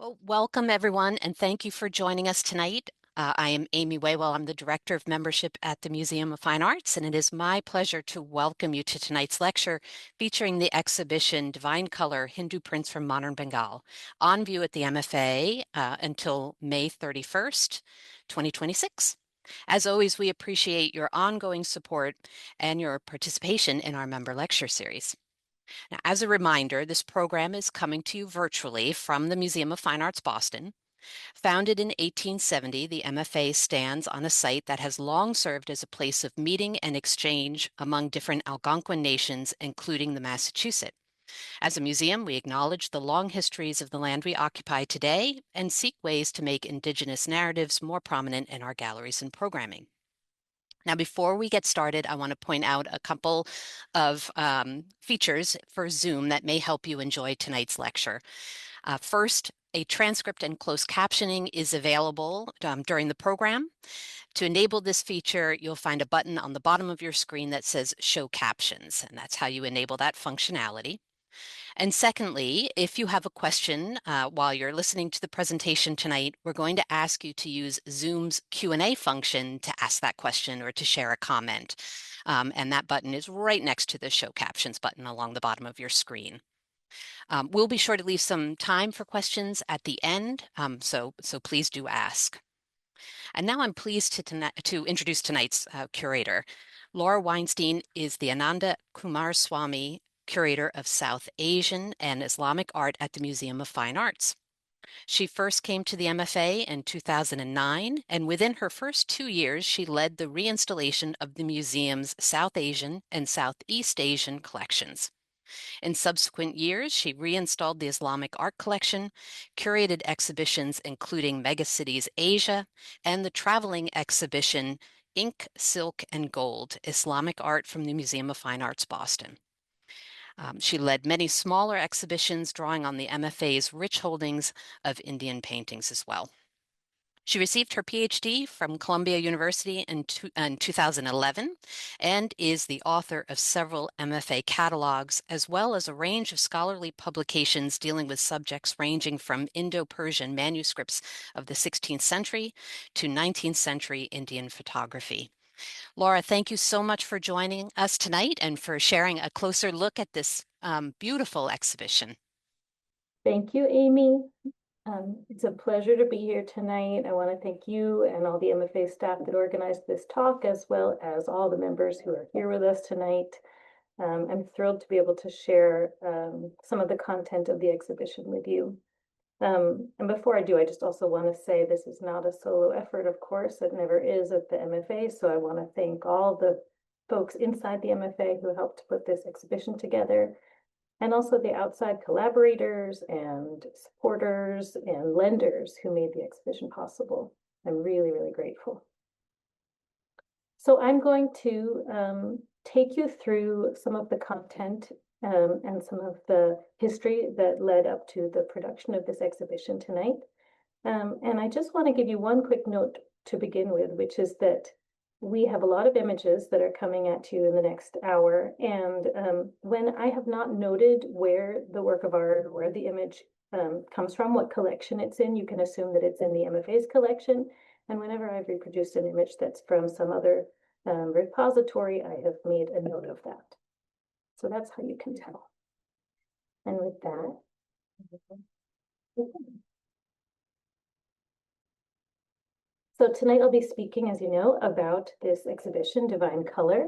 Well, welcome everyone, and thank you for joining us tonight. I am Amy Waywell. I'm the Director of Membership at the Museum of Fine Arts, and it is my pleasure to welcome you to tonight's lecture featuring the exhibition Divine Color, Hindu Prints from Modern Bengal, on view at the MFA until May 31st, 2026. As always, we appreciate your ongoing support and your participation in our member lecture series. Now, as a reminder, this program is coming to you virtually from the Museum of Fine Arts, Boston. Founded in 1870, the MFA stands on a site that has long served as a place of meeting and exchange among different Algonquin nations, including the Massachusetts. As a museum, we acknowledge the long histories of the land we occupy today and seek ways to make Indigenous narratives more prominent in our galleries and programming. Now, before we get started, I want to point out a couple of features for Zoom that may help you enjoy tonight's lecture. First, a transcript and closed captioning is available during the program. To enable this feature, you'll find a button on the bottom of your screen that says Show Captions, and that's how you enable that functionality. And secondly, if you have a question while you're listening to the presentation tonight, we're going to ask you to use Zoom's Q&A function to ask that question or to share a comment. And that button is right next to the Show Captions button along the bottom of your screen. We'll be sure to leave some time for questions at the end, so please do ask. And now I'm pleased to introduce tonight's curator. Laura Weinstein is the Ananda Coomaraswamy Curator of South Asian and Islamic Art at the Museum of Fine Arts. She first came to the MFA in 2009, and within her first 2 years, she led the reinstallation of the museum's South Asian and Southeast Asian collections. In subsequent years, she reinstalled the Islamic art collection, curated exhibitions including Megacities Asia, and the traveling exhibition Ink, Silk, and Gold, Islamic Art from the Museum of Fine Arts, Boston. She led many smaller exhibitions drawing on the MFA's rich holdings of Indian paintings as well. She received her PhD from Columbia University in 2011 and is the author of several MFA catalogs, as well as a range of scholarly publications dealing with subjects ranging from Indo-Persian manuscripts of the 16th century to 19th century Indian photography. Laura, thank you so much for joining us tonight and for sharing a closer look at this beautiful exhibition. Thank you, Amy. It's a pleasure to be here tonight. I want to thank you and all the MFA staff that organized this talk, as well as all the members who are here with us tonight. I'm thrilled to be able to share some of the content of the exhibition with you. And before I do, I just also want to say this is not a solo effort, of course. It never is at the MFA. So I want to thank all the folks inside the MFA who helped put this exhibition together, and also the outside collaborators and supporters and lenders who made the exhibition possible. I'm really, really grateful. So I'm going to take you through some of the content and some of the history that led up to the production of this exhibition tonight. And I just want to give you one quick note to begin with, which is that we have a lot of images that are coming at you in the next hour. And when I have not noted where the work of art, where the image comes from, what collection it's in, you can assume that it's in the MFA's collection. And whenever I've reproduced an image that's from some other repository, I have made a note of that. So that's how you can tell. And with that, so tonight I'll be speaking, as you know, about this exhibition, Divine Color,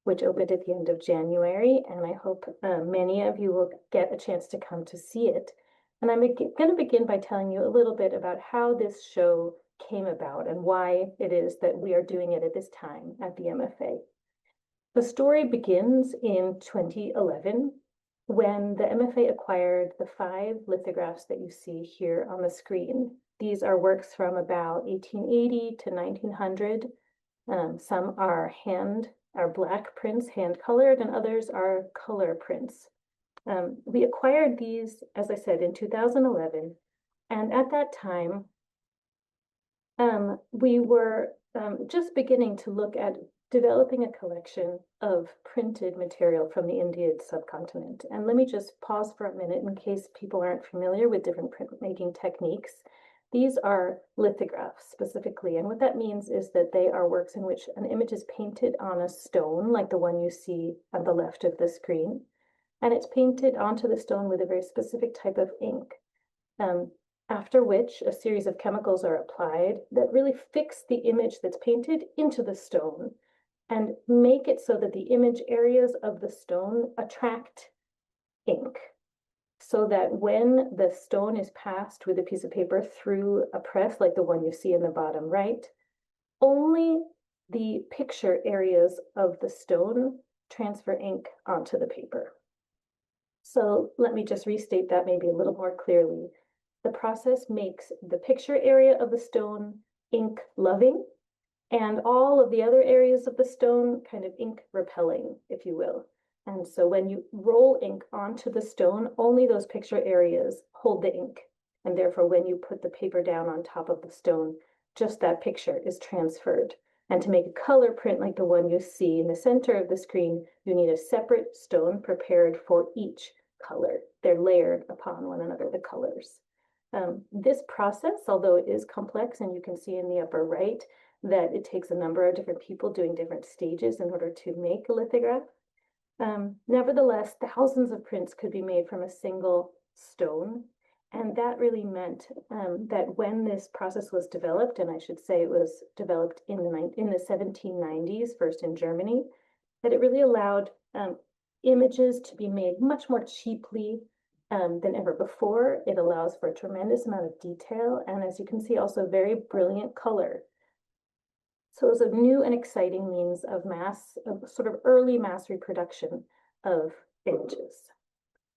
which opened at the end of January, and I hope many of you will get a chance to come to see it. And I'm going to begin by telling you a little bit about how this show came about and why it is that we are doing it at this time at the MFA. The story begins in 2011 when the MFA acquired the 5 lithographs that you see here on the screen. These are works from about 1880 to 1900. Some are black prints, hand-colored, and others are color prints. We acquired these, as I said, in 2011, and at that time, we were just beginning to look at developing a collection of printed material from the Indian subcontinent. And let me just pause for a minute in case people aren't familiar with different printmaking techniques. These are lithographs specifically, and what that means is that they are works in which an image is painted on a stone, like the one you see on the left of the screen, and it's painted onto the stone with a very specific type of ink. After which a series of chemicals are applied that really fix the image that's painted into the stone and make it so that the image areas of the stone attract ink, so that when the stone is passed with a piece of paper through a press, like the one you see in the bottom right, only the picture areas of the stone transfer ink onto the paper. So let me just restate that maybe a little more clearly. The process makes the picture area of the stone ink loving, and all of the other areas of the stone kind of ink repelling, if you will. And so when you roll ink onto the stone, only those picture areas hold the ink. And therefore, when you put the paper down on top of the stone, just that picture is transferred. And to make a color print like the one you see in the center of the screen, you need a separate stone prepared for each color. They're layered upon one another, the colors. This process, although it is complex, and you can see in the upper right that it takes a number of different people doing different stages in order to make a lithograph. Nevertheless, thousands of prints could be made from a single stone. And that really meant that when this process was developed, and I should say it was developed in the 1790s, first in Germany, that it really allowed images to be made much more cheaply than ever before. It allows for a tremendous amount of detail, and as you can see, also very brilliant color. So it was a new and exciting means of sort of early mass reproduction of images.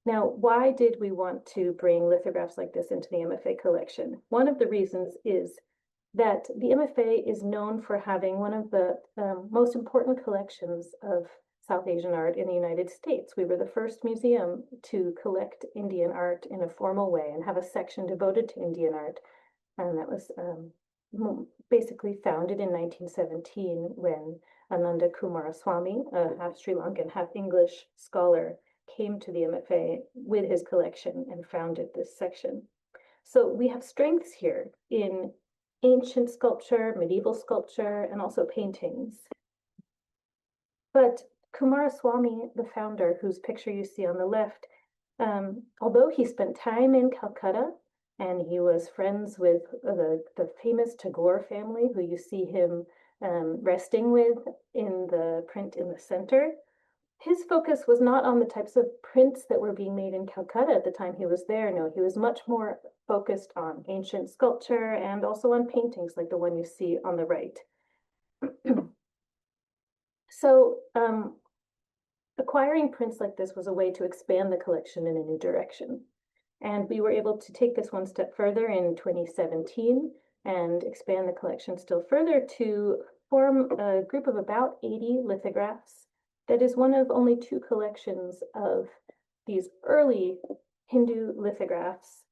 Now, why did we want to bring lithographs like this into the MFA collection? One of the reasons is that the MFA is known for having one of the most important collections of South Asian art in the United States. We were the first museum to collect Indian art in a formal way and have a section devoted to Indian art. And that was basically founded in 1917 when Ananda Coomaraswamy, a half Sri Lankan, half English scholar, came to the MFA with his collection and founded this section. So we have strengths here in ancient sculpture, medieval sculpture, and also paintings. But Coomaraswamy, the founder, whose picture you see on the left, although he spent time in Calcutta and he was friends with the famous Tagore family, who you see him resting with in the print in the center, his focus was not on the types of prints that were being made in Calcutta at the time he was there. No, he was much more focused on ancient sculpture and also on paintings like the one you see on the right. So acquiring prints like this was a way to expand the collection in a new direction. And we were able to take this one step further in 2017 and expand the collection still further to form a group of about 80 lithographs. That is one of only 2 collections of these early Hindu lithographs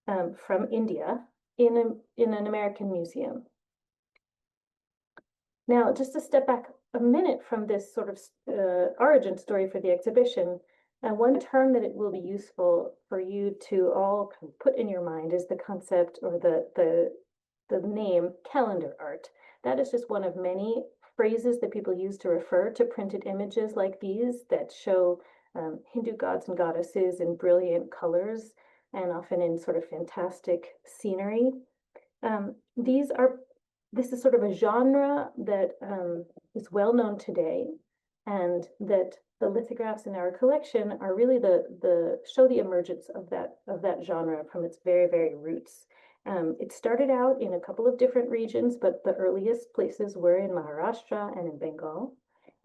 from India in an American museum. Now, just to step back a minute from this sort of origin story for the exhibition, one term that it will be useful for you to all put in your mind is the concept or the name calendar art. That is just one of many phrases that people use to refer to printed images like these that show Hindu gods and goddesses in brilliant colors and often in sort of fantastic scenery. This is sort of a genre that is well known today, and that the lithographs in our collection are really show the emergence of that genre from its very, very roots. It started out in a couple of different regions, but the earliest places were in Maharashtra and in Bengal,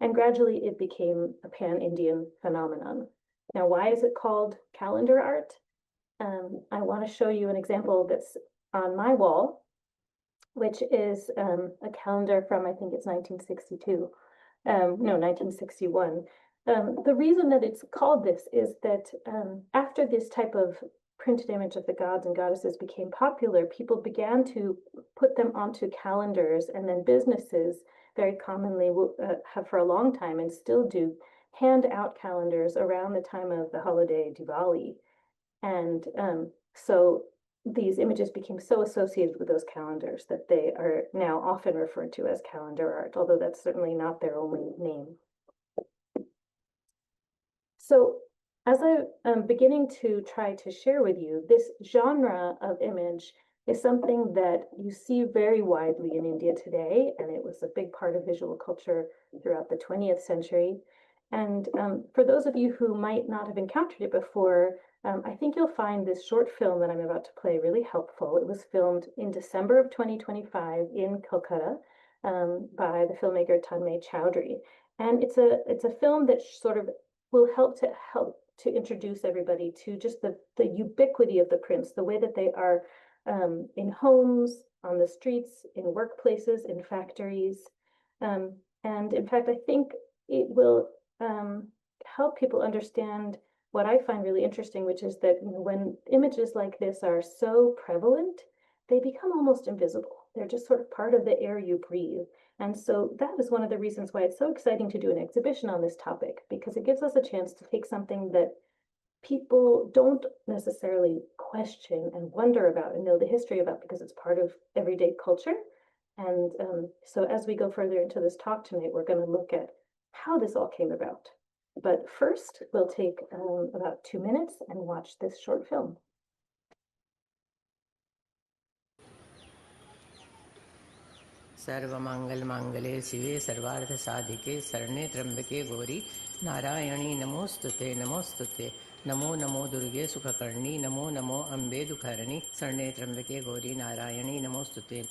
and gradually it became a pan-Indian phenomenon. Now, why is it called calendar art? I want to show you an example that's on my wall, which is a calendar from, I think it's 1962, no, 1961. The reason that it's called this is that after this type of printed image of the gods and goddesses became popular, people began to put them onto calendars, and then businesses very commonly have for a long time and still do hand out calendars around the time of the holiday Diwali. And so these images became so associated with those calendars that they are now often referred to as calendar art, although that's certainly not their only name. So as I'm beginning to try to share with you, this genre of image is something that you see very widely in India today, and it was a big part of visual culture throughout the 20th century. And for those of you who might not have encountered it before, I think you'll find this short film that I'm about to play really helpful. It was filmed in December of 2025 in Calcutta by the filmmaker Tanmay Chowdhury. And it's a film that sort of will help to introduce everybody to just the ubiquity of the prints, the way that they are in homes, on the streets, in workplaces, in factories. And in fact, I think it will help people understand what I find really interesting, which is that when images like this are so prevalent, they become almost invisible. They're just sort of part of the air you breathe. And so that is one of the reasons why it's so exciting to do an exhibition on this topic, because it gives us a chance to take something that people don't necessarily question and wonder about and know the history about because it's part of everyday culture. And so as we go further into this talk tonight, we're going to look at how this all came about. But first, we'll take about 2 minutes and watch this short film. सर्वमंगल मंगले शिवे सर्वार्थ साधिके शरण्ये त्र्यंबके गौरी नारायणी नमोस्तुते नमोस्तुते नमो नमो दुर्गे सुखकर्णी नमो नमो अम्बे दुखहरणी शरण्ये त्र्यंबके गौरी नारायणी नमोस्तुते.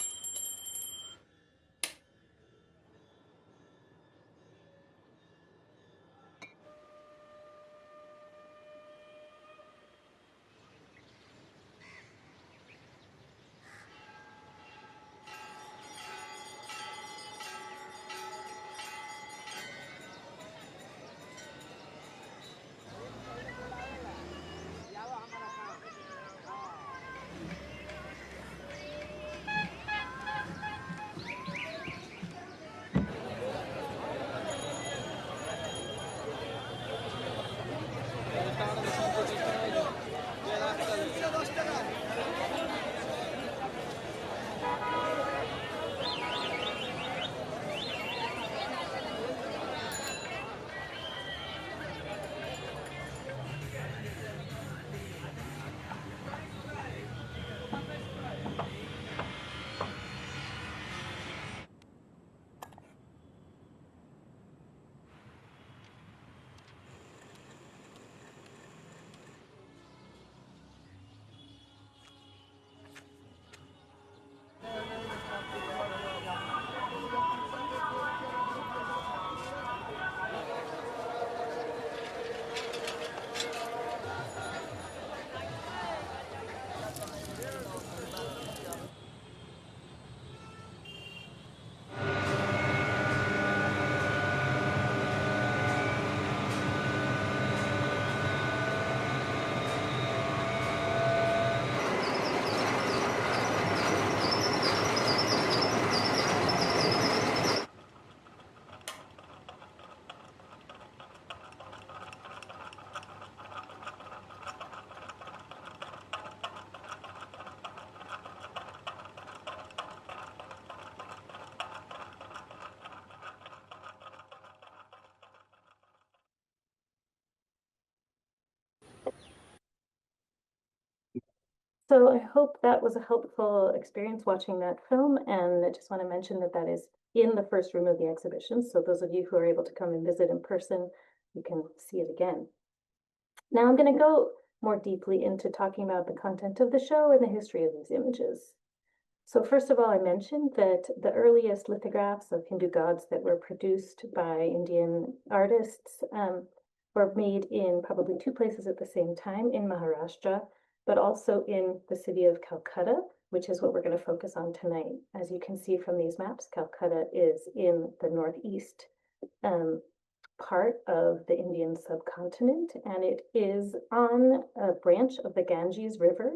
So I hope that was a helpful experience watching that film, and I just want to mention that that is in the first room of the exhibition. So those of you who are able to come and visit in person, you can see it again. Now I'm going to go more deeply into talking about the content of the show and the history of these images. So first of all, I mentioned that the earliest lithographs of Hindu gods that were produced by Indian artists were made in probably 2 places at the same time, in Maharashtra, but also in the city of Calcutta, which is what we're going to focus on tonight. As you can see from these maps, Calcutta is in the northeast part of the Indian subcontinent, and it is on a branch of the Ganges River.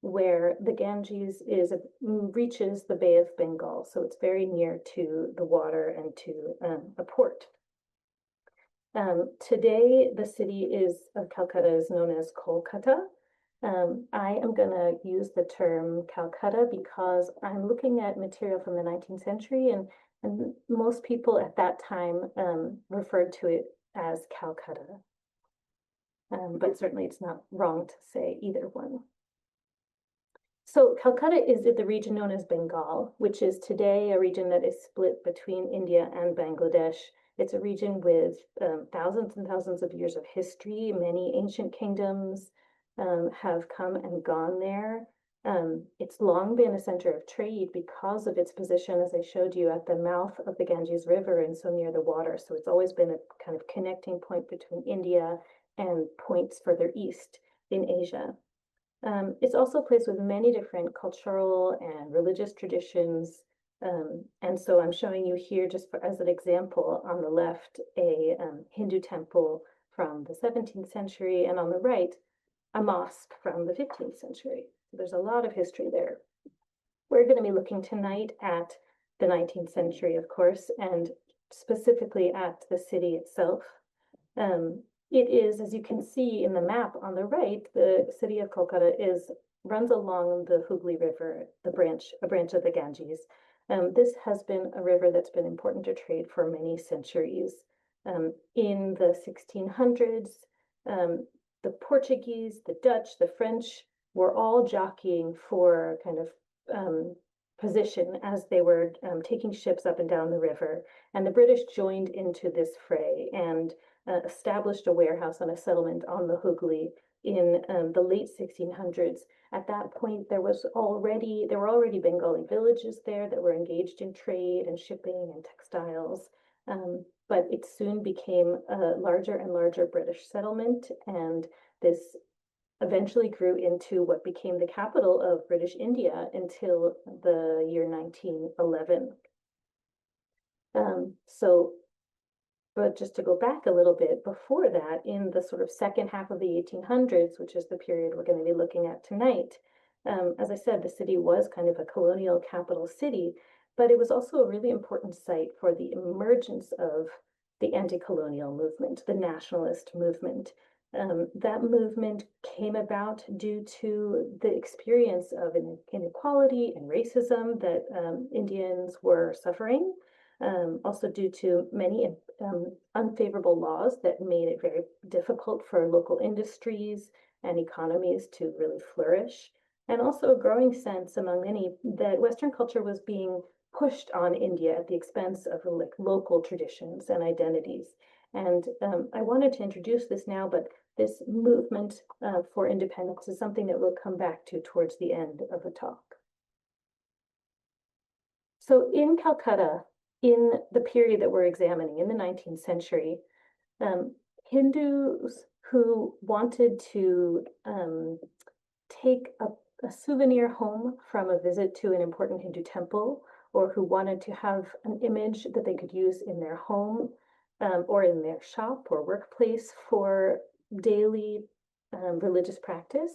where the Ganges reaches the Bay of Bengal. So it's very near to the water and to a port. Today, the city of Calcutta is known as Kolkata. I am going to use the term Calcutta because I'm looking at material from the 19th century, and most people at that time referred to it as Calcutta. But certainly it's not wrong to say either one. So Calcutta is the region known as Bengal, which is today a region that is split between India and Bangladesh. It's a region with thousands and thousands of years of history. Many ancient kingdoms have come and gone there. It's long been a center of trade because of its position, as I showed you, at the mouth of the Ganges River and so near the water. So it's always been a kind of connecting point between India and points further east in Asia. It's also a place with many different cultural and religious traditions. And so I'm showing you here, just as an example, on the left, a Hindu temple from the 17th century, and on the right, a mosque from the 15th century. So there's a lot of history there. We're going to be looking tonight at the 19th century, of course, and specifically at the city itself. It is, as you can see in the map on the right, the city of Kolkata runs along the Hooghly River, a branch of the Ganges. This has been a river that's been important to trade for many centuries. In the 1600s, the Portuguese, the Dutch, the French were all jockeying for kind of position as they were taking ships up and down the river. And the British joined into this fray and established a warehouse and a settlement on the Hooghly in the late 1600s. At that point, there were already Bengali villages there that were engaged in trade and shipping and textiles. But it soon became a larger and larger British settlement, and this eventually grew into what became the capital of British India until the year 1911. But just to go back a little bit, before that, in the sort of second half of the 1800s, which is the period we're going to be looking at tonight, as I said, the city was kind of a colonial capital city, but it was also a really important site for the emergence of the anti-colonial movement, the nationalist movement. That movement came about due to the experience of inequality and racism that Indians were suffering. Also due to many unfavorable laws that made it very difficult for local industries and economies to really flourish, and also a growing sense among many that Western culture was being pushed on India at the expense of local traditions and identities. And I wanted to introduce this now, but this movement for independence is something that we'll come back to towards the end of the talk. So in Calcutta, in the period that we're examining, in the 19th century, Hindus who wanted to take a souvenir home from a visit to an important Hindu temple, or who wanted to have an image that they could use in their home or in their shop or workplace for daily religious practice,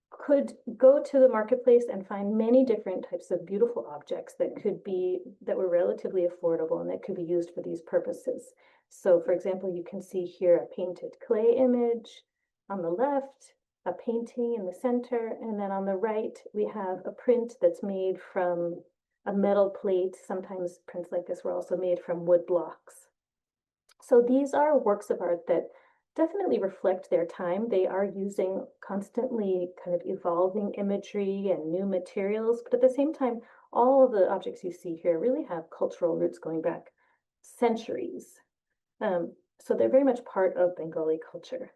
could go to the marketplace and find many different types of beautiful objects that were relatively affordable and that could be used for these purposes. So for example, you can see here a painted clay image on the left, a painting in the center, and then on the right we have a print that's made from a metal plate. Sometimes prints like this were also made from wood blocks. So these are works of art that definitely reflect their time. They are using constantly kind of evolving imagery and new materials, but at the same time, all of the objects you see here really have cultural roots going back centuries. So they're very much part of Bengali culture.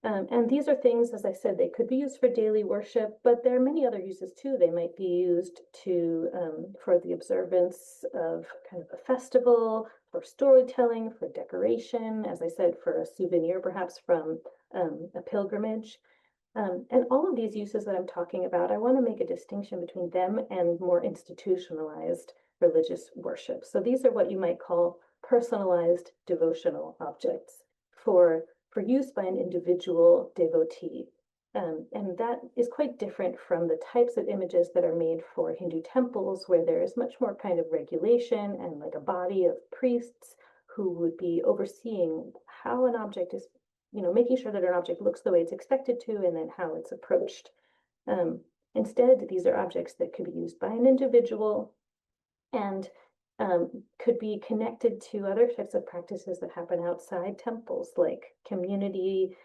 And these are things, as I said, they could be used for daily worship, but there are many other uses too. They might be used for the observance of kind of a festival, for storytelling, for decoration, as I said, for a souvenir, perhaps from a pilgrimage. And all of these uses that I'm talking about, I want to make a distinction between them and more institutionalized religious worship. So these are what you might call personalized devotional objects for use by an individual devotee. and that is quite different from the types of images that are made for Hindu temples, where there is much more kind of regulation and like a body of priests who would be overseeing how an object is, making sure that an object looks the way it's expected to, and then how it's approached. Instead, these are objects that could be used by an individual and could be connected to other types of practices that happen outside temples, like community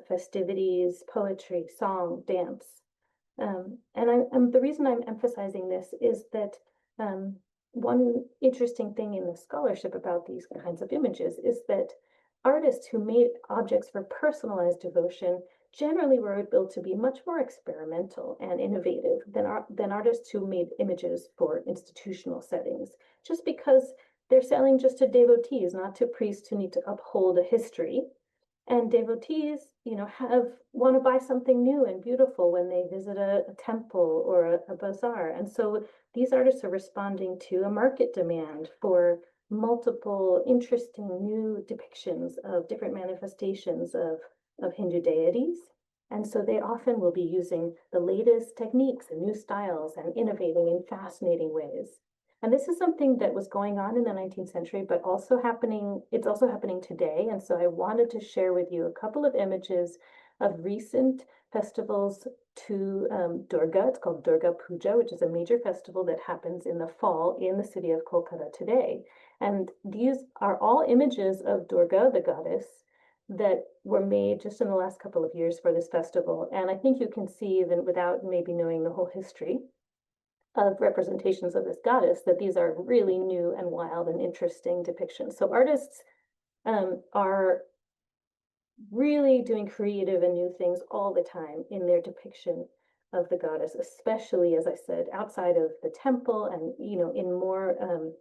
festivities, poetry, song, dance. And the reason I'm emphasizing this is that one interesting thing in the scholarship about these kinds of images is that artists who made objects for personalized devotion generally were able to be much more experimental and innovative than artists who made images for institutional settings, just because they're selling just to devotees, not to priests who need to uphold a history. And devotees, want to buy something new and beautiful when they visit a temple or a bazaar. And so these artists are responding to a market demand for multiple interesting new depictions of different manifestations of Hindu deities. And so they often will be using the latest techniques and new styles and innovating in fascinating ways. And this is something that was going on in the 19th century, but it's also happening today. And so I wanted to share with you a couple of images of recent festivals to Durga. It's called Durga Puja, which is a major festival that happens in the fall in the city of Kolkata today. And these are all images of Durga, the goddess, that were made just in the last couple of years for this festival. And I think you can see, even without maybe knowing the whole history of representations of this goddess, that these are really new and wild and interesting depictions. So artists are really doing creative and new things all the time in their depiction of the goddess, especially, as I said, outside of the temple and, in more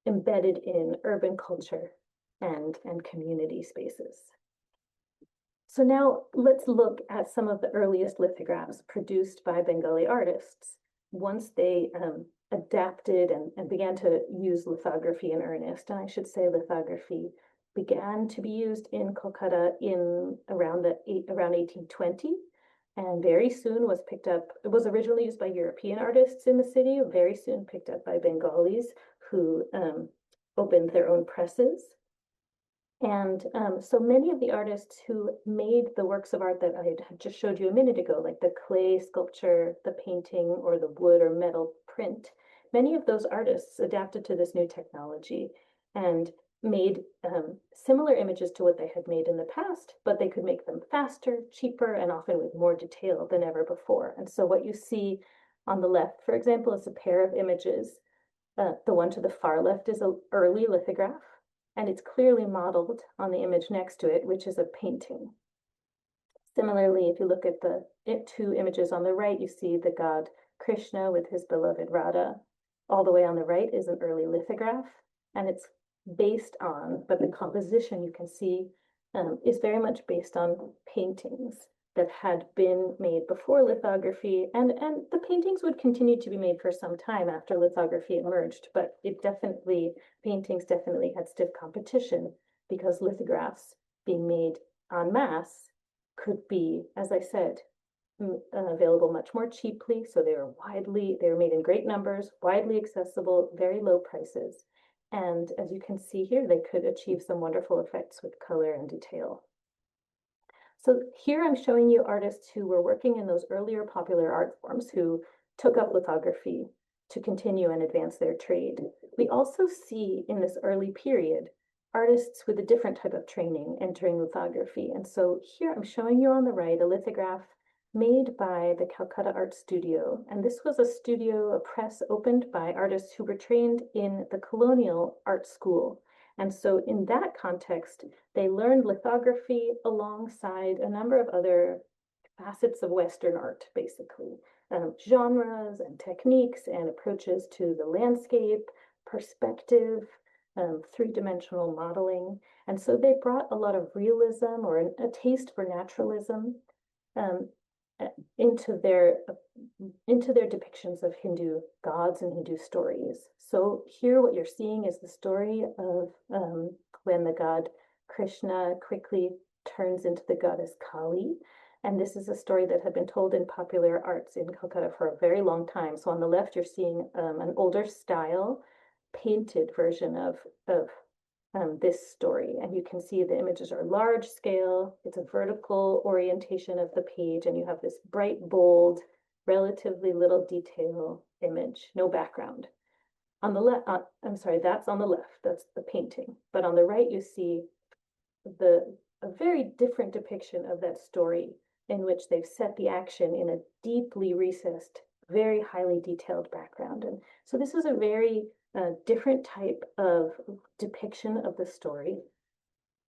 embedded in urban culture and community spaces. So now let's look at some of the earliest lithographs produced by Bengali artists once they adapted and began to use lithography in earnest. And I should say lithography began to be used in Kolkata in around 1820, and very soon was picked up. It was originally used by European artists in the city, very soon picked up by Bengalis who opened their own presses. And so many of the artists who made the works of art that I had just showed you a minute ago, like the clay sculpture, the painting, or the wood or metal print, many of those artists adapted to this new technology and made similar images to what they had made in the past, but they could make them faster, cheaper, and often with more detail than ever before. And so what you see on the left, for example, is a pair of images. The one to the far left is an early lithograph, and it's clearly modeled on the image next to it, which is a painting. Similarly, if you look at the two images on the right, you see the god Krishna with his beloved Radha. All the way on the right is an early lithograph, and it's based on, but the composition you can see is very much based on paintings that had been made before lithography, and the paintings would continue to be made for some time after lithography emerged, but paintings definitely had stiff competition because lithographs being made en masse could be, as I said, available much more cheaply. So they were made in great numbers, widely accessible, very low prices. And as you can see here, they could achieve some wonderful effects with color and detail. So here I'm showing you artists who were working in those earlier popular art forms who took up lithography to continue and advance their trade. We also see in this early period artists with a different type of training entering lithography. And so here I'm showing you on the right a lithograph made by the Calcutta Art Studio. And this was a press opened by artists who were trained in the colonial art school. And so in that context, they learned lithography alongside a number of other facets of Western art, basically, genres and techniques and approaches to the landscape, perspective, three-dimensional modeling. And so they brought a lot of realism or a taste for naturalism into their depictions of Hindu gods and Hindu stories. So here what you're seeing is the story of when the god Krishna quickly turns into the goddess Kali. And this is a story that had been told in popular arts in Calcutta for a very long time. So on the left, you're seeing an older style painted version of this story. And you can see the images are large scale. It's a vertical orientation of the page, and you have this bright, bold, relatively little detail image, no background. On the left, I'm sorry, that's on the left, that's the painting. But on the right, you see a very different depiction of that story in which they've set the action in a deeply recessed, very highly detailed background. And so this is a very different type of depiction of the story.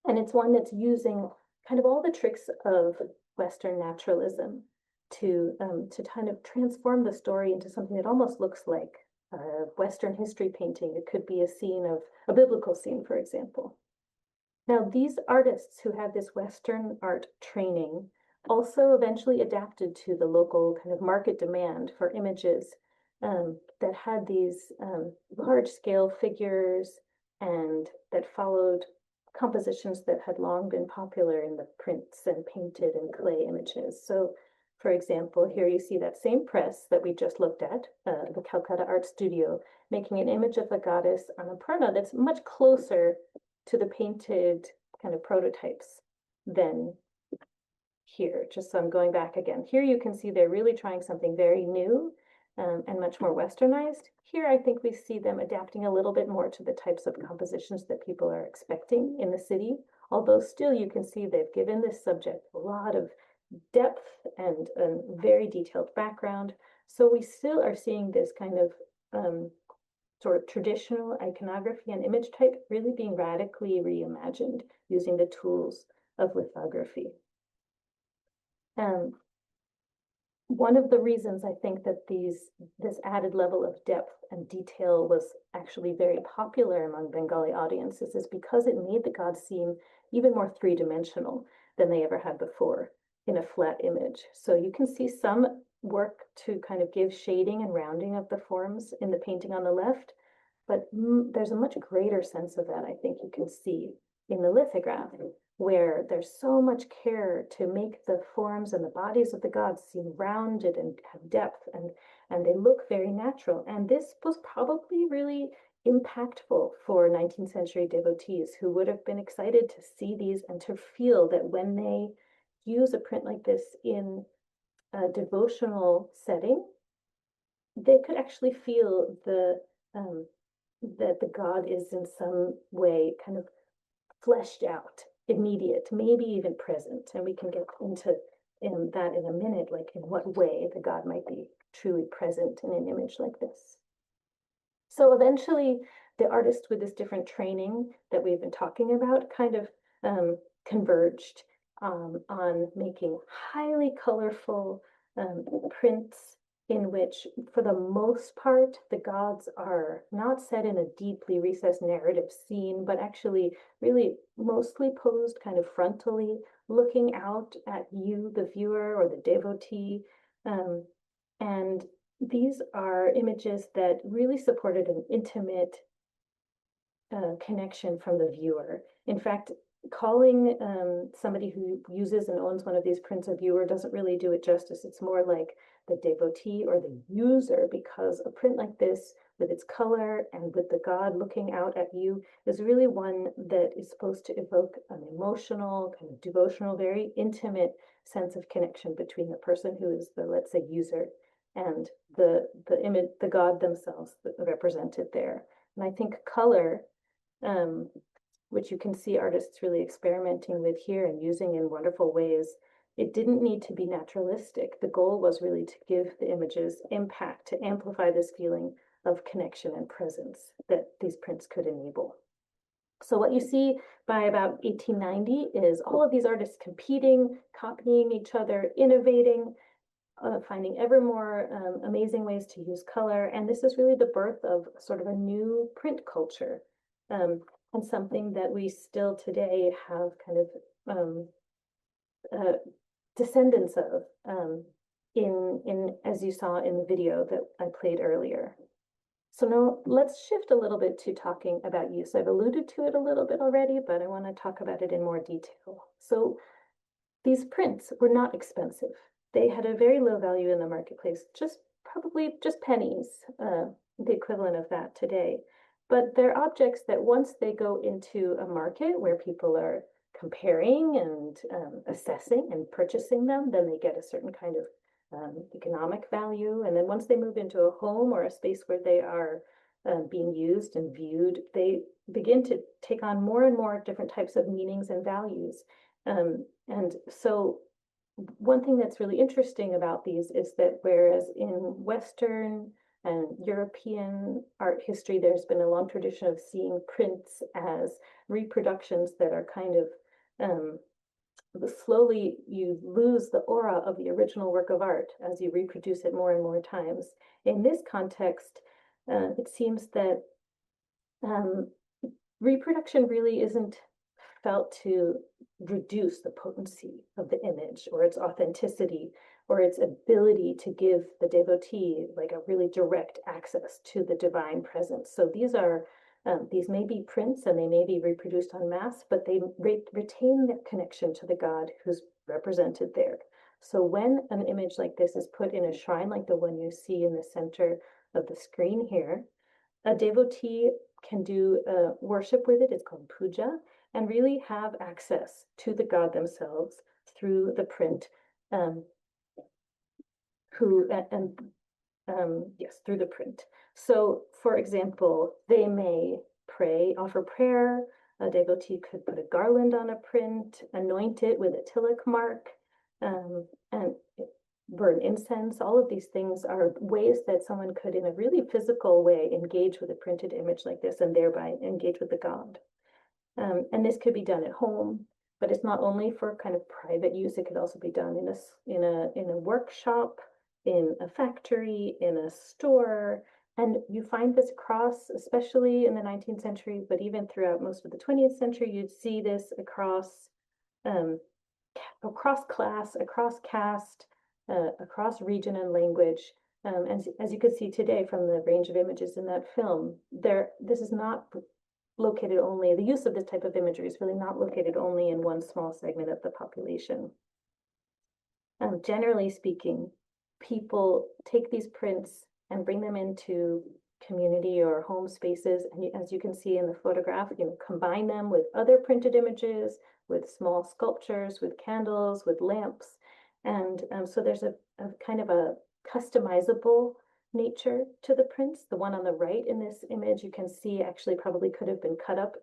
And it's one that's using kind of all the tricks of Western naturalism to kind of transform the story into something that almost looks like a Western history painting. It could be a scene of a biblical scene, for example. Now, these artists who had this Western art training also eventually adapted to the local kind of market demand for images that had these large-scale figures and that followed compositions that had long been popular in the prints and painted and clay images. So, for example, here you see that same press that we just looked at, the Calcutta Art Studio, making an image of the goddess on a perna that's much closer to the painted kind of prototypes than here. Just so I'm going back again. Here you can see they're really trying something very new and much more westernized. Here I think we see them adapting a little bit more to the types of compositions that people are expecting in the city, although still you can see they've given this subject a lot of depth and a very detailed background. So we still are seeing this kind of sort of traditional iconography and image type really being radically reimagined using the tools of lithography. One of the reasons I think that this added level of depth and detail was actually very popular among Bengali audiences is because it made the gods seem even more three-dimensional than they ever had before in a flat image. So you can see some work to kind of give shading and rounding of the forms in the painting on the left, but there's a much greater sense of that I think you can see in the lithograph, where there's so much care to make the forms and the bodies of the gods seem rounded and have depth, and they look very natural. And this was probably really impactful for 19th century devotees who would have been excited to see these and to feel that when they use a print like this in a devotional setting, they could actually feel that the god is in some way kind of fleshed out, immediate, maybe even present. And we can get into that in a minute, like in what way the god might be truly present in an image like this. So eventually, the artists with this different training that we've been talking about kind of converged on making highly colorful prints in which, for the most part, the gods are not set in a deeply recessed narrative scene, but actually really mostly posed kind of frontally, looking out at you, the viewer or the devotee. And these are images that really supported an intimate connection from the viewer. In fact, calling somebody who uses and owns one of these prints a viewer doesn't really do it justice. It's more like the devotee or the user, because a print like this, with its color and with the god looking out at you, is really one that is supposed to evoke an emotional, kind of devotional, very intimate sense of connection between the person who is the, let's say, user and the image, the god themselves represented there. And I think color, which you can see artists really experimenting with here and using in wonderful ways, it didn't need to be naturalistic. The goal was really to give the images impact, to amplify this feeling of connection and presence that these prints could enable. So what you see by about 1890 is all of these artists competing, copying each other, innovating, finding ever more amazing ways to use color. And this is really the birth of sort of a new print culture, and something that we still today have kind of descendants of in as you saw in the video that I played earlier. So now let's shift a little bit to talking about use. I've alluded to it a little bit already, but I want to talk about it in more detail. So these prints were not expensive. They had a very low value in the marketplace, probably just pennies, the equivalent of that today. But they're objects that once they go into a market where people are comparing and assessing and purchasing them, then they get a certain kind of economic value. And then once they move into a home or a space where they are being used and viewed, they begin to take on more and more different types of meanings and values. And so one thing that's really interesting about these is that whereas in Western and European art history, there's been a long tradition of seeing prints as reproductions that are kind of slowly you lose the aura of the original work of art as you reproduce it more and more times. In this context, it seems that reproduction really isn't felt to reduce the potency of the image or its authenticity or its ability to give the devotee like a really direct access to the divine presence. So these may be prints and they may be reproduced en masse, but they retain that connection to the God who's represented there. So when an image like this is put in a shrine, like the one you see in the center of the screen here, a devotee can do worship with it. It's called puja, and really have access to the God themselves through the print, yes, through the print. So, for example, they may pray, offer prayer. A devotee could put a garland on a print, anoint it with a tilak mark, and burn incense. All of these things are ways that someone could, in a really physical way, engage with a printed image like this and thereby engage with the God. And this could be done at home, but it's not only for kind of private use. It could also be done in a workshop, in a factory, in a store. And you find this across, especially in the 19th century, but even throughout most of the 20th century, you'd see this across class, across caste, across region and language. As you could see today from the range of images in that film, this is not located only, the use of this type of imagery is really not located only in one small segment of the population. Generally speaking, people take these prints and bring them into community or home spaces, and as you can see in the photograph, combine them with other printed images, with small sculptures, with candles, with lamps, and so there's a kind of a customizable nature to the prints. The one on the right in this image, you can see actually probably could have been cut up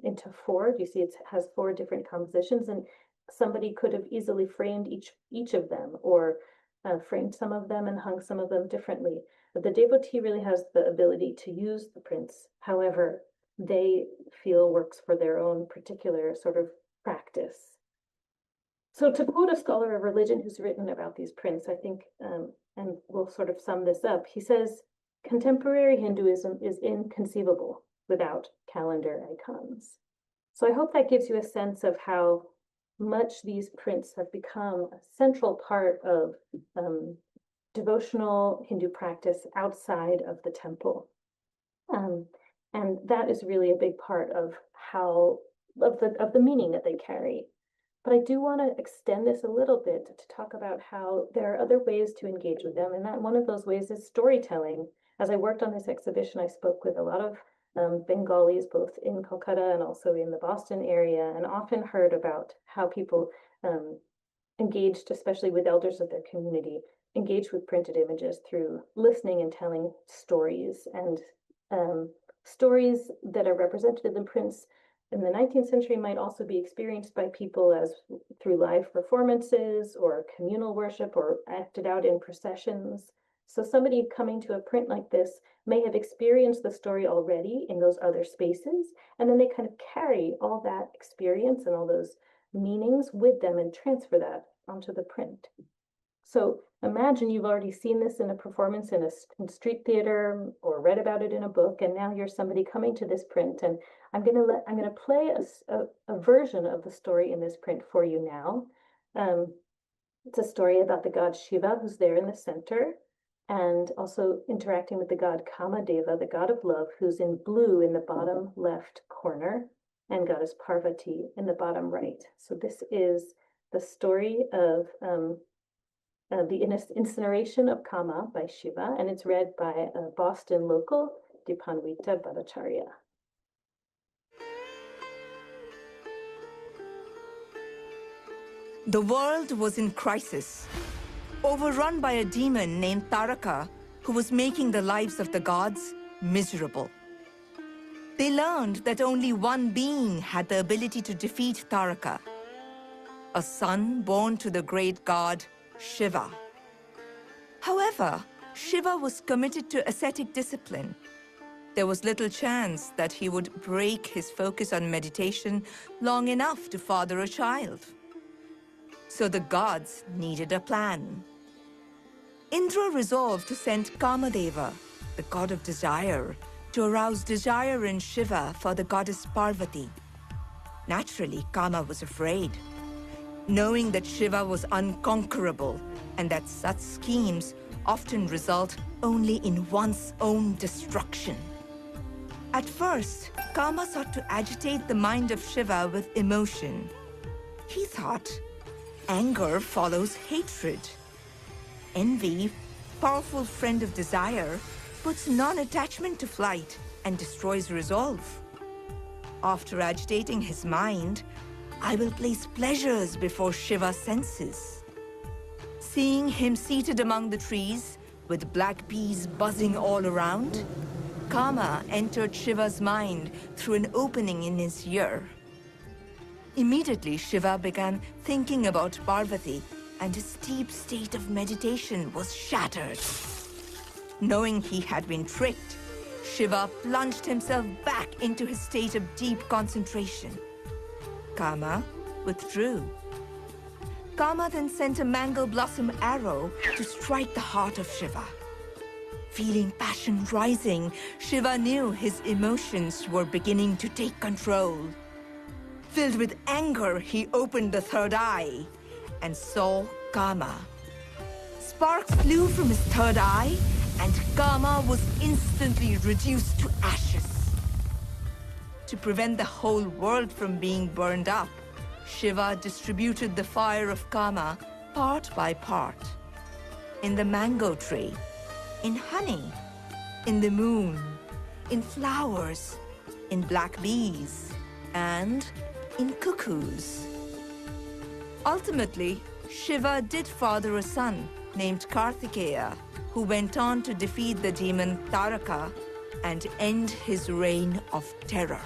into four. You see it has four different compositions, and somebody could have easily framed each of them, or framed some of them and hung some of them differently. But the devotee really has the ability to use the prints however they feel works for their own particular sort of practice. So to quote a scholar of religion who's written about these prints, I think, and we'll sort of sum this up, he says, contemporary Hinduism is inconceivable without calendar icons. So I hope that gives you a sense of how much these prints have become a central part of devotional Hindu practice outside of the temple. And that is really a big part of the meaning that they carry. But I do want to extend this a little bit to talk about how there are other ways to engage with them. And that one of those ways is storytelling. As I worked on this exhibition, I spoke with a lot of Bengalis, both in Calcutta and also in the Boston area, and often heard about how people engaged, especially with elders of their community, engaged with printed images through listening and telling stories. And stories that are represented in the prints in the 19th century might also be experienced by people as through live performances or communal worship or acted out in processions. So somebody coming to a print like this may have experienced the story already in those other spaces, and then they kind of carry all that experience and all those meanings with them and transfer that onto the print. So imagine you've already seen this in a performance in a street theater or read about it in a book, and now you're somebody coming to this print, and I'm gonna play a version of the story in this print for you now. It's a story about the god Shiva, who's there in the center, and also interacting with the god Kamadeva, the god of love, who's in blue in the bottom left corner, and goddess Parvati in the bottom right. So this is the story of the incineration of Kama by Shiva, and it's read by a Boston local, Dipanwita Bhattacharya. The world was in crisis, overrun by a demon named Taraka, who was making the lives of the gods miserable. They learned that only one being had the ability to defeat Taraka, a son born to the great god Shiva. However, Shiva was committed to ascetic discipline. There was little chance that he would break his focus on meditation long enough to father a child. So the gods needed a plan. Indra resolved to send Kamadeva, the god of desire, to arouse desire in Shiva for the goddess Parvati. Naturally, Kama was afraid, knowing that Shiva was unconquerable and that such schemes often result only in one's own destruction. At first, Kama sought to agitate the mind of Shiva with emotion. He thought, anger follows hatred. Envy, powerful friend of desire, puts non-attachment to flight and destroys resolve. After agitating his mind, I will place pleasures before Shiva's senses. Seeing him seated among the trees, with black bees buzzing all around, Kama entered Shiva's mind through an opening in his ear. Immediately, Shiva began thinking about Parvati, and his deep state of meditation was shattered. Knowing he had been tricked, Shiva plunged himself back into his state of deep concentration. Kama withdrew. Kama then sent a mango blossom arrow to strike the heart of Shiva. Feeling passion rising, Shiva knew his emotions were beginning to take control. Filled with anger, he opened the third eye and saw Kama. Sparks flew from his third eye, and Kama was instantly reduced to ashes. To prevent the whole world from being burned up, Shiva distributed the fire of Kama part by part. In the mango tree, in honey, in the moon, in flowers, in black bees, and in cuckoos. Ultimately, Shiva did father a son named Kartikeya, who went on to defeat the demon Taraka and end his reign of terror.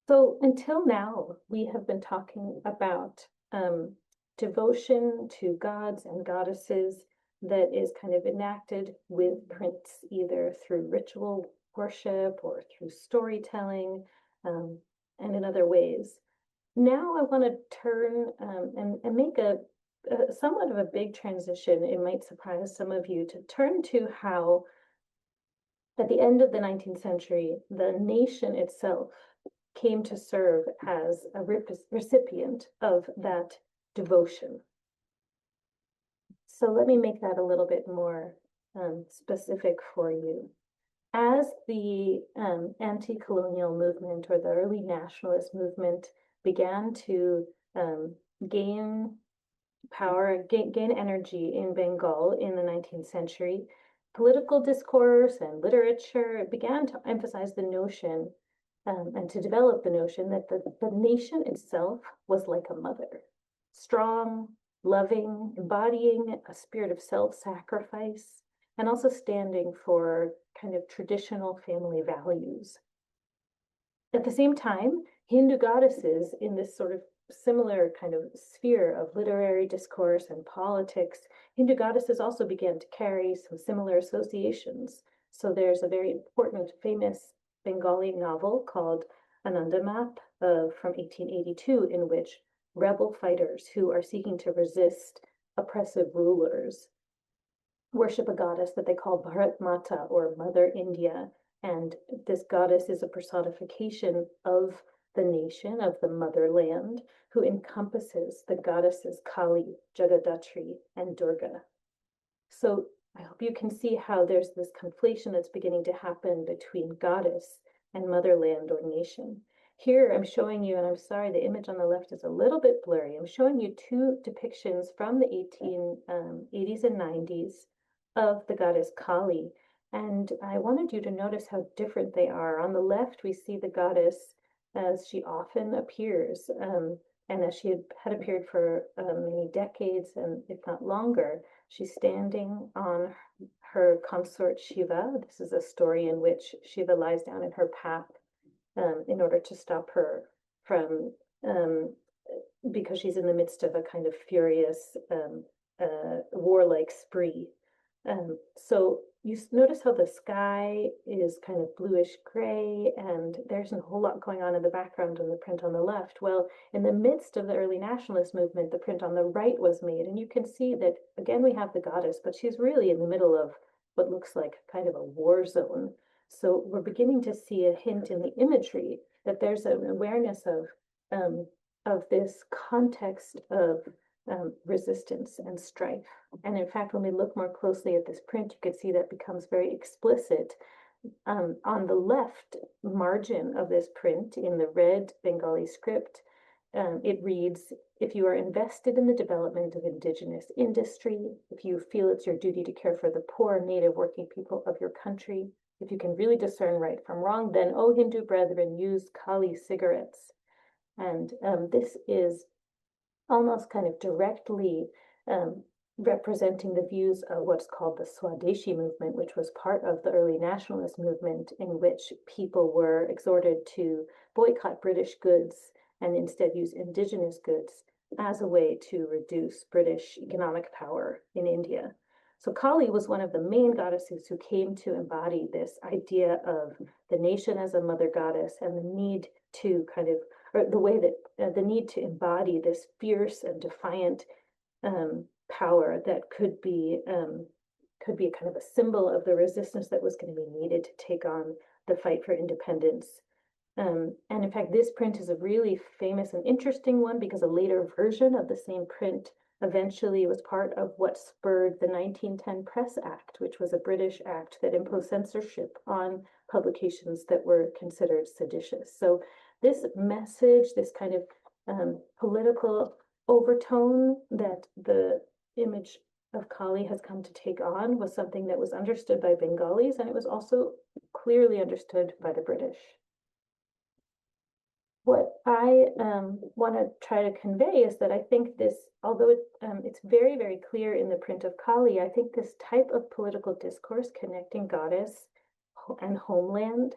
So until now, we have been talking about devotion to gods and goddesses that is kind of enacted with prints, either through ritual worship or through storytelling, and in other ways. Now I want to turn and make a somewhat of a big transition. It might surprise some of you to turn to how, at the end of the 19th century, the nation itself came to serve as a recipient of that devotion. So let me make that a little bit more specific for you. As the anti-colonial movement or the early nationalist movement began to gain power, gain energy in Bengal in the 19th century, political discourse and literature began to emphasize the notion and to develop the notion that the nation itself was like a mother, strong, loving, embodying a spirit of self-sacrifice, and also standing for kind of traditional family values. At the same time, Hindu goddesses in this sort of similar kind of sphere of literary discourse and politics, Hindu goddesses also began to carry some similar associations. So there's a very important, famous Bengali novel called Ananda from 1882, in which rebel fighters who are seeking to resist oppressive rulers worship a goddess that they call Bharat Mata, or Mother India. And this goddess is a personification of the nation, of the motherland, who encompasses the goddesses Kali, Jagadatri, and Durga. So I hope you can see how there's this conflation that's beginning to happen between goddess and motherland or nation. Here I'm showing you, and I'm sorry, the image on the left is a little bit blurry. I'm showing you two depictions from the 1880s and 90s of the goddess Kali. And I wanted you to notice how different they are. On the left, we see the goddess as she often appears, and as she had appeared for many decades, and if not longer. She's standing on her consort Shiva. This is a story in which Shiva lies down in her path in order to stop her from, because she's in the midst of a kind of furious warlike spree. So you notice how the sky is kind of bluish gray, and there's a whole lot going on in the background in the print on the left. Well, in the midst of the early nationalist movement, the print on the right was made, and you can see that, again, we have the goddess, but she's really in the middle of what looks like kind of a war zone. So we're beginning to see a hint in the imagery that there's an awareness of this context of resistance and strife. And in fact, when we look more closely at this print, you can see that becomes very explicit. On the left margin of this print, in the red Bengali script, it reads, "If you are invested in the development of indigenous industry, if you feel it's your duty to care for the poor native working people of your country, if you can really discern right from wrong, then, O Hindu brethren, use Kali cigarettes." And this is almost kind of directly representing the views of what's called the Swadeshi movement, which was part of the early nationalist movement, in which people were exhorted to boycott British goods and instead use indigenous goods as a way to reduce British economic power in India. So Kali was one of the main goddesses who came to embody this idea of the nation as a mother goddess and the need to kind of, or the way that the need to embody this fierce and defiant power that could be a kind of a symbol of the resistance that was going to be needed to take on the fight for independence. And in fact, this print is a really famous and interesting one because a later version of the same print eventually was part of what spurred the 1910 Press Act, which was a British act that imposed censorship on publications that were considered seditious. So this message, this kind of political overtone that the image of Kali has come to take on was something that was understood by Bengalis, and it was also clearly understood by the British. What I want to try to convey is that I think this, although it's very, very clear in the print of Kali, I think this type of political discourse connecting goddess and homeland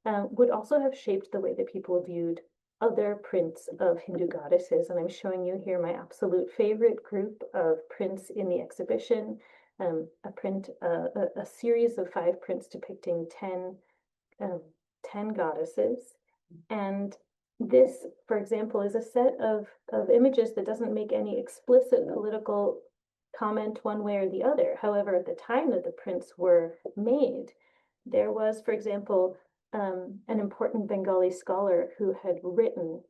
would also have shaped the way that people viewed other prints of Hindu goddesses. And I'm showing you here my absolute favorite group of prints in the exhibition, a series of 5 prints depicting 10 goddesses. And this, for example, is a set of images that doesn't make any explicit political comment one way or the other. However, at the time that the prints were made, there was, for example, an important Bengali scholar who had written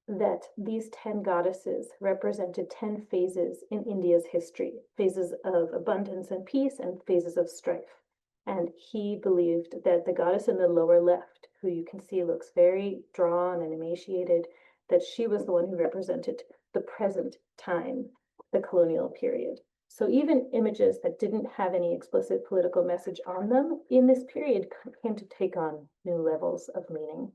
that these 10 goddesses represented 10 phases in India's history, phases of abundance and peace and phases of strife. And he believed that the goddess in the lower left, who you can see looks very drawn and emaciated, that she was the one who represented the present time, the colonial period. So even images that didn't have any explicit political message on them in this period came to take on new levels of meaning.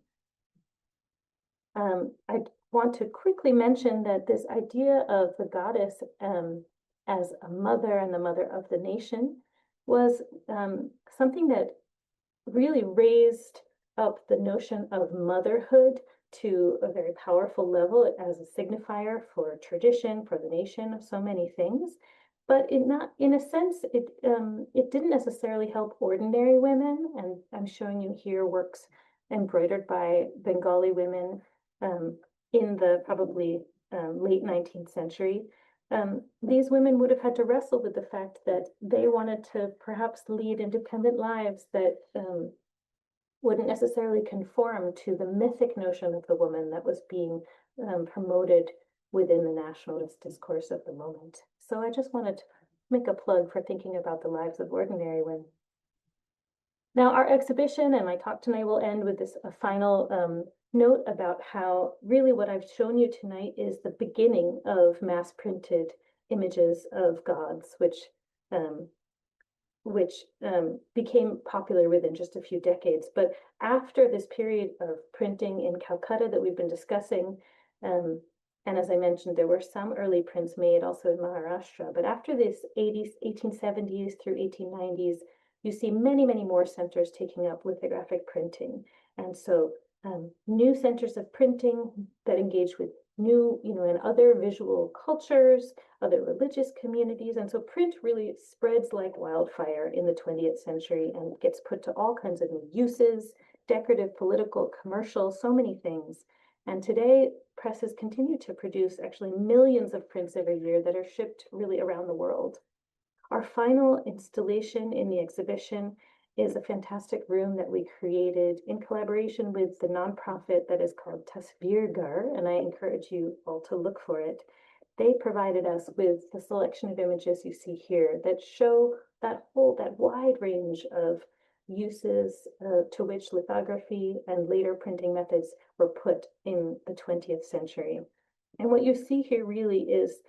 I want to quickly mention that this idea of the goddess as a mother and the mother of the nation was something that really raised up the notion of motherhood to a very powerful level as a signifier for tradition, for the nation, of so many things. But in a sense, it didn't necessarily help ordinary women. And I'm showing you here works embroidered by Bengali women in the probably late 19th century. These women would have had to wrestle with the fact that they wanted to perhaps lead independent lives that wouldn't necessarily conform to the mythic notion of the woman that was being promoted within the nationalist discourse of the moment. So I just wanted make a plug for thinking about the lives of ordinary women. Now, our exhibition and my talk tonight will end with this a final note about how really what I've shown you tonight is the beginning of mass printed images of gods, which became popular within just a few decades. But after this period of printing in Calcutta that we've been discussing, and as I mentioned, there were some early prints made also in Maharashtra. But after this 1870s through 1890s, you see many, many more centers taking up lithographic printing. And so new centers of printing that engage with new, and other visual cultures, other religious communities. And so print really spreads like wildfire in the 20th century and gets put to all kinds of new uses, decorative, political, commercial, so many things. And today, presses continue to produce actually millions of prints every year that are shipped really around the world. Our final installation in the exhibition is a fantastic room that we created in collaboration with the nonprofit that is called Tasvirgar, and I encourage you all to look for it. They provided us with the selection of images you see here that show that wide range of uses to which lithography and later printing methods were put in the 20th century. And what you see here really is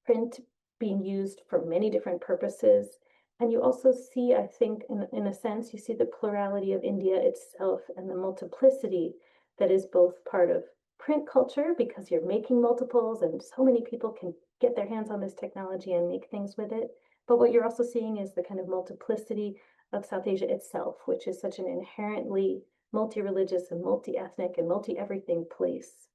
print being used for many different purposes. And you also see, I think, in a sense, you see the plurality of India itself and the multiplicity that is both part of print culture, because you're making multiples and so many people can get their hands on this technology and make things with it. But what you're also seeing is the kind of multiplicity of South Asia itself, which is such an inherently multi-religious and multi-ethnic and multi-everything place.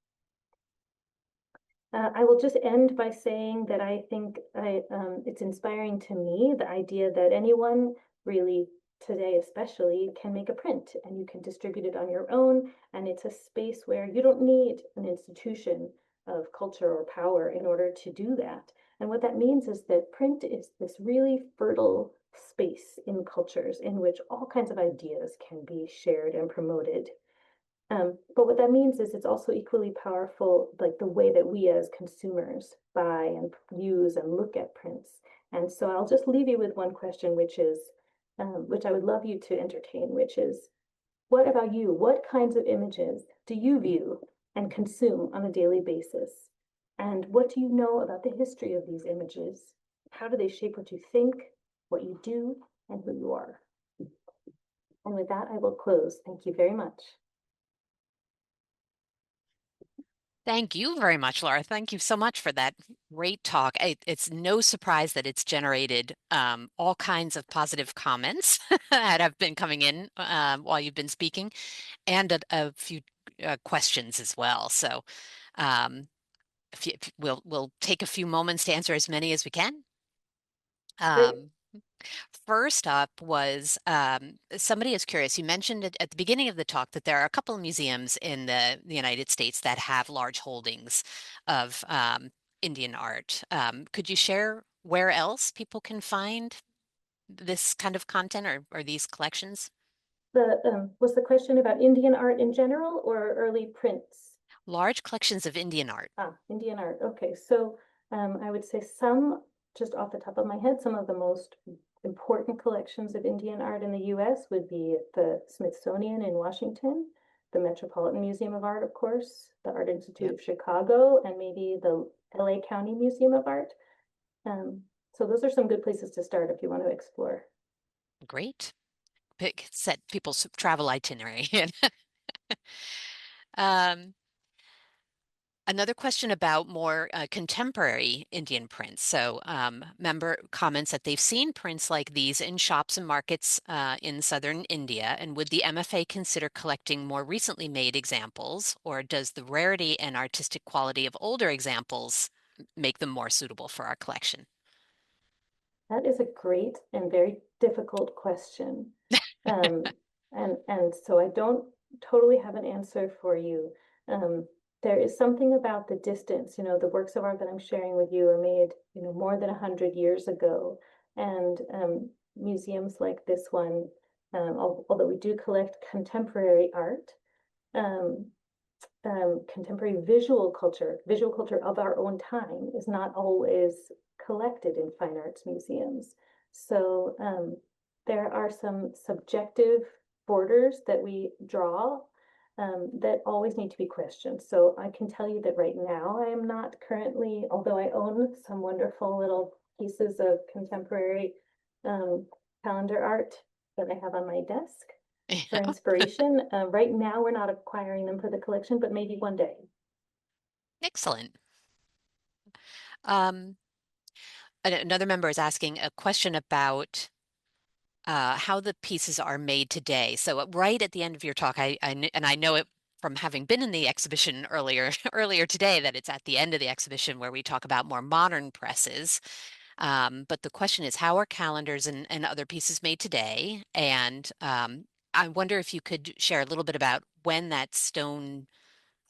I will just end by saying that I think it's inspiring to me, the idea that anyone really today especially can make a print and you can distribute it on your own. And it's a space where you don't need an institution of culture or power in order to do that. And what that means is that print is this really fertile space in cultures in which all kinds of ideas can be shared and promoted. But what that means is it's also equally powerful, like the way that we as consumers buy and use and look at prints. And so I'll just leave you with one question, which I would love you to entertain, which is, what about you? What kinds of images do you view and consume on a daily basis? And what do you know about the history of these images? How do they shape what you think, what you do, and who you are? And with that, I will close. Thank you very much. Thank you very much, Laura. Thank you so much for that great talk. It's no surprise that it's generated all kinds of positive comments that have been coming in while you've been speaking, and a few questions as well. So we'll take a few moments to answer as many as we can. First up was somebody is curious. You mentioned at the beginning of the talk that there are a couple of museums in the United States that have large holdings of Indian art. Could you share where else people can find this kind of content or these collections? Was the question about Indian art in general or early prints? Large collections of Indian art. Indian art. Okay, so I would say some, just off the top of my head, some of the most important collections of Indian art in the US would be the Smithsonian in Washington, the Metropolitan Museum of Art, of course, the Art Institute of Chicago, and maybe the LA County Museum of Art. So those are some good places to start if you want to explore. Great. Set people's travel itinerary. Another question about more contemporary Indian prints. So member comments that they've seen prints like these in shops and markets in southern India. And would the MFA consider collecting more recently made examples, or does the rarity and artistic quality of older examples make them more suitable for our collection? That is a great and very difficult question. And so I don't totally have an answer for you. There is something about the distance, the works of art that I'm sharing with you are made, more than 100 years ago. And museums like this one, although we do collect contemporary art, contemporary visual culture of our own time is not always collected in fine arts museums. So there are some subjective borders that we draw that always need to be questioned. So I can tell you that right now I am not currently, although I own some wonderful little pieces of contemporary calendar art that I have on my desk for Yeah. inspiration. Right now, we're not acquiring them for the collection, but maybe one day. Excellent. Um, Another member is asking a question about how the pieces are made today. So right at the end of your talk, and I know it from having been in the exhibition earlier earlier today that it's at the end of the exhibition where we talk about more modern presses. But the question is, how are calendars and other pieces made today? And I wonder if you could share a little bit about when that stone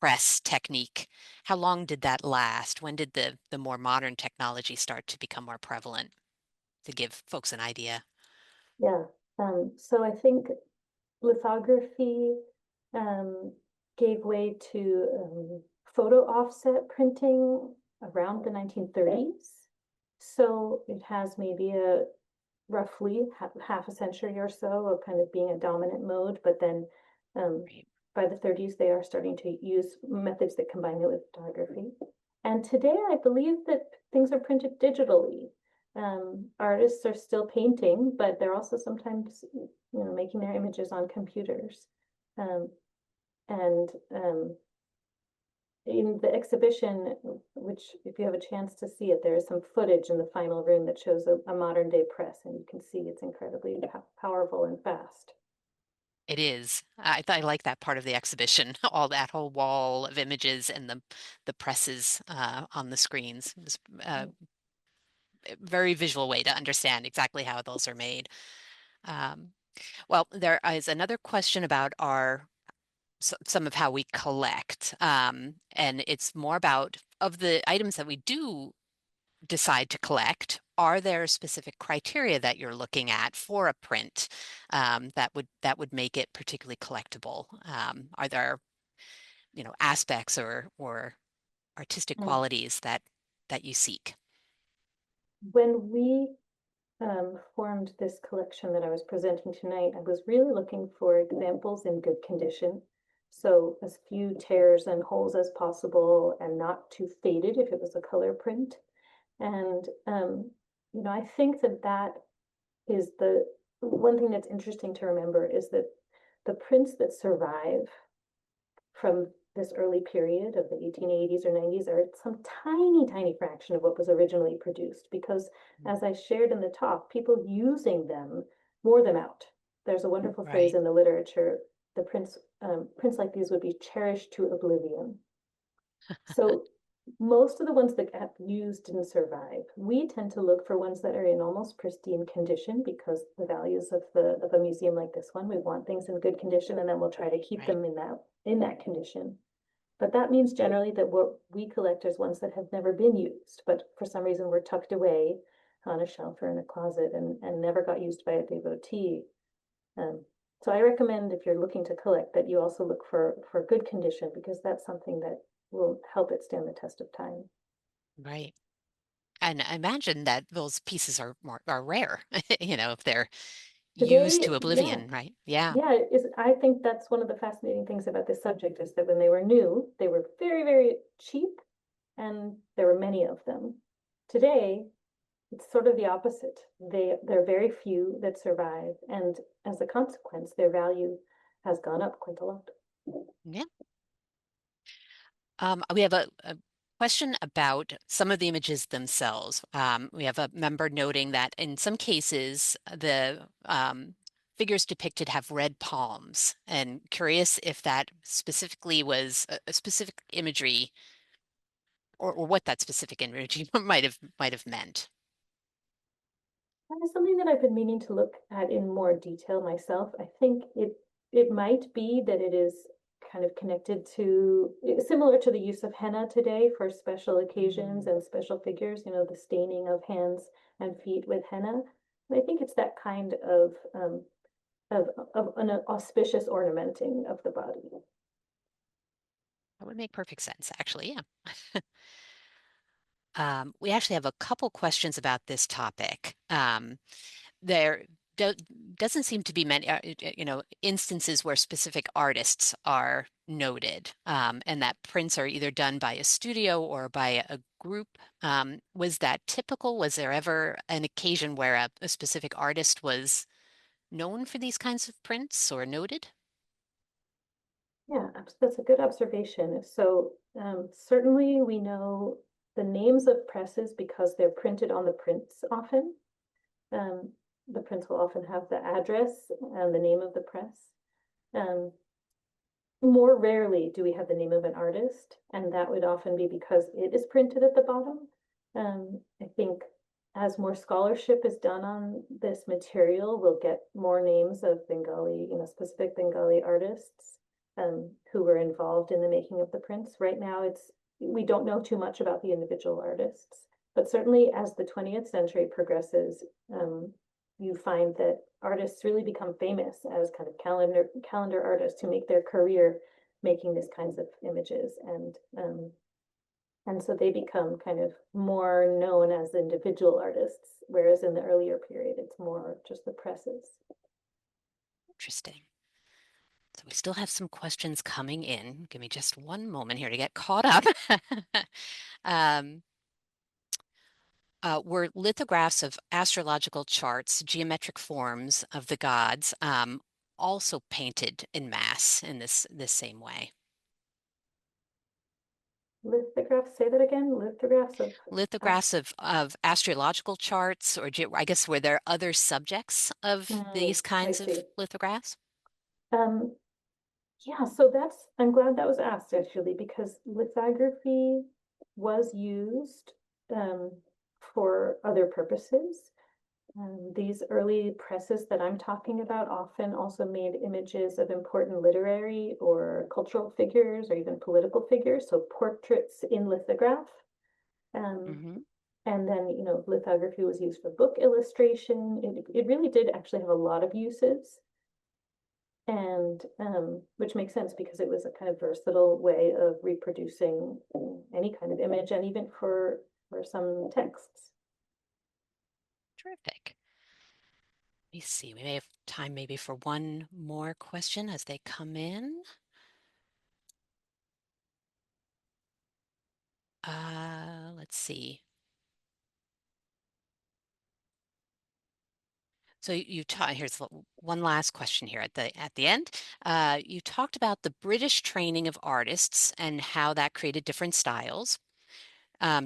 press technique, how long did that last? When did the more modern technology start to become more prevalent? To give folks an idea. Yeah. So I think lithography um, gave way to photo offset printing around the 1930s. So it has maybe a roughly half a century or so of kind of being a dominant mode, but then Right. by the 30s, they are starting to use methods that combine it with photography. And today, I believe that things are printed digitally. Artists are still painting, but they're also sometimes, making their images on computers. Um, and in the exhibition, which if you have a chance to see it, there is some footage in the final room that shows a modern day press, and you can see it's incredibly powerful and fast. It is. I like that part of the exhibition, all that whole wall of images and the presses on the screens. It was a very visual way to understand exactly how those are made. Um, well, there is another question about some of how we collect, and it's more about of the items that we do decide to collect, are there specific criteria that you're looking at for a print that would make it particularly collectible? Are there, aspects or artistic Mm. qualities that you seek? When we formed this collection that I was presenting tonight, I was really looking for examples in good condition. So as few tears and holes as possible and not too faded if it was a color print. And, I think that that is the one thing that's interesting to remember is that the prints that survive from this early period of the 1880s or 90s are some tiny, tiny fraction of what was originally produced because, as I shared in the talk, people using them wore them out. There's a wonderful phrase Right, in the literature, the prints like these would be cherished to oblivion. So most of the ones that got used didn't survive. We tend to look for ones that are in almost pristine condition because the values of a museum like this one, we want things in good condition, and then we'll try to keep right, them in that condition. But that means generally that what we collect is ones that have never been used, but for some reason were tucked away on a shelf or in a closet and never got used by a devotee. Um, so I recommend if you're looking to collect that you also look for good condition because that's something that will help it stand the test of time. right. And I imagine that those pieces are rare, if they're used Today, to yeah, oblivion, right? Yeah, yeah, I think that's one of the fascinating things about this subject is that when they were new, they were very, very cheap and there were many of them. Today, it's sort of the opposite. There are very few that survive, and as a consequence, their value has gone up quite a lot. yeah. We have a question about some of the images themselves. We have a member noting that in some cases, the figures depicted have red palms, and curious if that specifically was a specific imagery or what that specific imagery might have meant. That is something that I've been meaning to look at in more detail myself. I think it might be that it is kind of connected to similar to the use of henna today for special occasions and special figures, the staining of hands and feet with henna. And I think it's that kind of an auspicious ornamenting of the body. That would make perfect sense, actually. Yeah. We actually have a couple questions about this topic. There do, doesn't seem to be many, instances where specific artists are noted, and that prints are either done by a studio or by a group. Was that typical? Was there ever an occasion where a specific artist was known for these kinds of prints or noted? Yeah, that's a good observation. So certainly we know the names of presses because they're printed on the prints often. Um, the prints will often have the address and the name of the press. Um, More rarely do we have the name of an artist, and that would often be because it is printed at the bottom. I think as more scholarship is done on this material, we'll get more names of Bengali, specific Bengali artists who were involved in the making of the prints. Right now, we don't know too much about the individual artists, but certainly as the 20th century progresses, you find that artists really become famous as kind of calendar artists who make their career making these kinds of images, and so they become kind of more known as individual artists, whereas in the earlier period it's more just the presses. Interesting. So we still have some questions coming in. Give me just one moment here to get caught up. um, were lithographs of astrological charts, geometric forms of the gods, also painted in mass in this same way? Lithographs, say that again. Lithographs of Lithographs of astrological charts, or I guess were there other subjects of these I kinds of see. lithographs? Um, yeah, so I'm glad that was asked actually, because lithography was used um, for other purposes. These early presses that I'm talking about often also made images of important literary or cultural figures or even political figures, so portraits in lithograph. Um, Mm-hmm. and then, lithography was used for book illustration. It really did actually have a lot of uses, and which makes sense because it was a kind of versatile way of reproducing any kind of image, and even for some texts. Terrific. Let me see. We may have time maybe for one more question as they come in. Let's see. So here's one last question here at the end. You talked about the British training of artists and how that created different styles.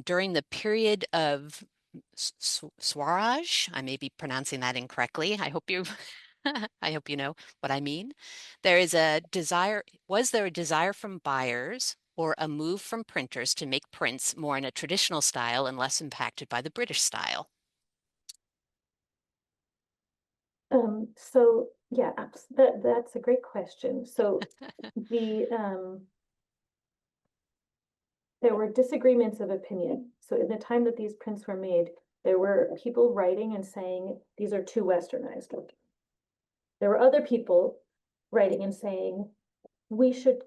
During the period of Swaraj, I may be pronouncing that incorrectly. I hope you I hope you know what I mean. Was there a desire from buyers or a move from printers to make prints more in a traditional style and less impacted by the British style? So yeah, that's a great question. So the there were disagreements of opinion. So in the time that these prints were made, there were people writing and saying these are too westernized. There were other people writing and saying we should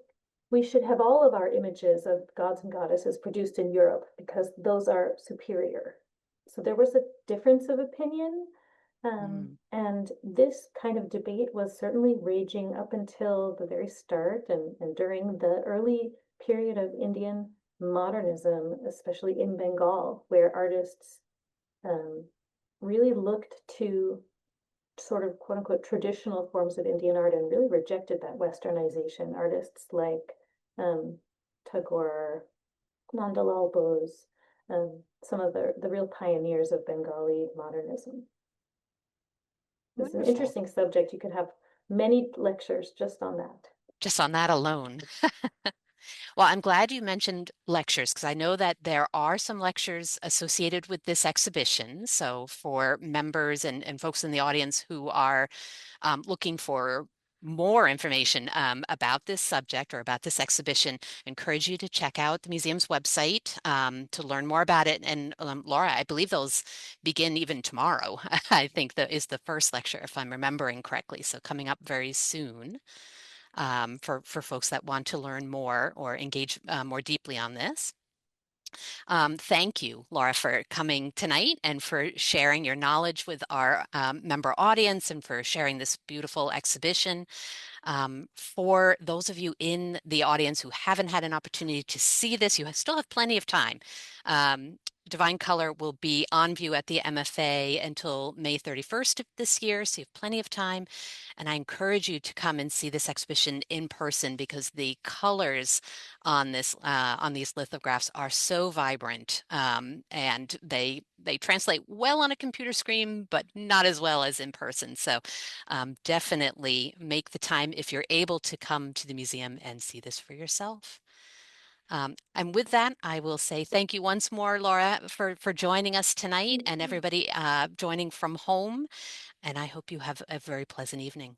we should have all of our images of gods and goddesses produced in Europe because those are superior. So there was a difference of opinion. And this kind of debate was certainly raging up until the very start and during the early period of Indian modernism, especially in Bengal, where artists um, really looked to sort of quote unquote traditional forms of Indian art and really rejected that westernization. Artists like Tagore, Nandalal Bose, some of the real pioneers of Bengali modernism. It's an Wonderful. interesting subject. You could have many lectures just on that. Just on that alone. Well, I'm glad you mentioned lectures because I know that there are some lectures associated with this exhibition. So for members and folks in the audience who are looking for more information about this subject or about this exhibition, I encourage you to check out the museum's website to learn more about it. And Laura, I believe those begin even tomorrow. I think that is the first lecture, if I'm remembering correctly. So coming up very soon for folks that want to learn more or engage more deeply on this. Thank you, Laura, for coming tonight and for sharing your knowledge with our member audience and for sharing this beautiful exhibition. For those of you in the audience who haven't had an opportunity to see this, you still have plenty of time. Divine Color will be on view at the MFA until May 31st of this year, so you have plenty of time. And I encourage you to come and see this exhibition in person because the colors on these lithographs are so vibrant, and they translate well on a computer screen, but not as well as in person. So definitely make the time if you're able to come to the museum and see this for yourself. And with that, I will say thank you once more, Laura, for joining us tonight and everybody joining from home. And I hope you have a very pleasant evening.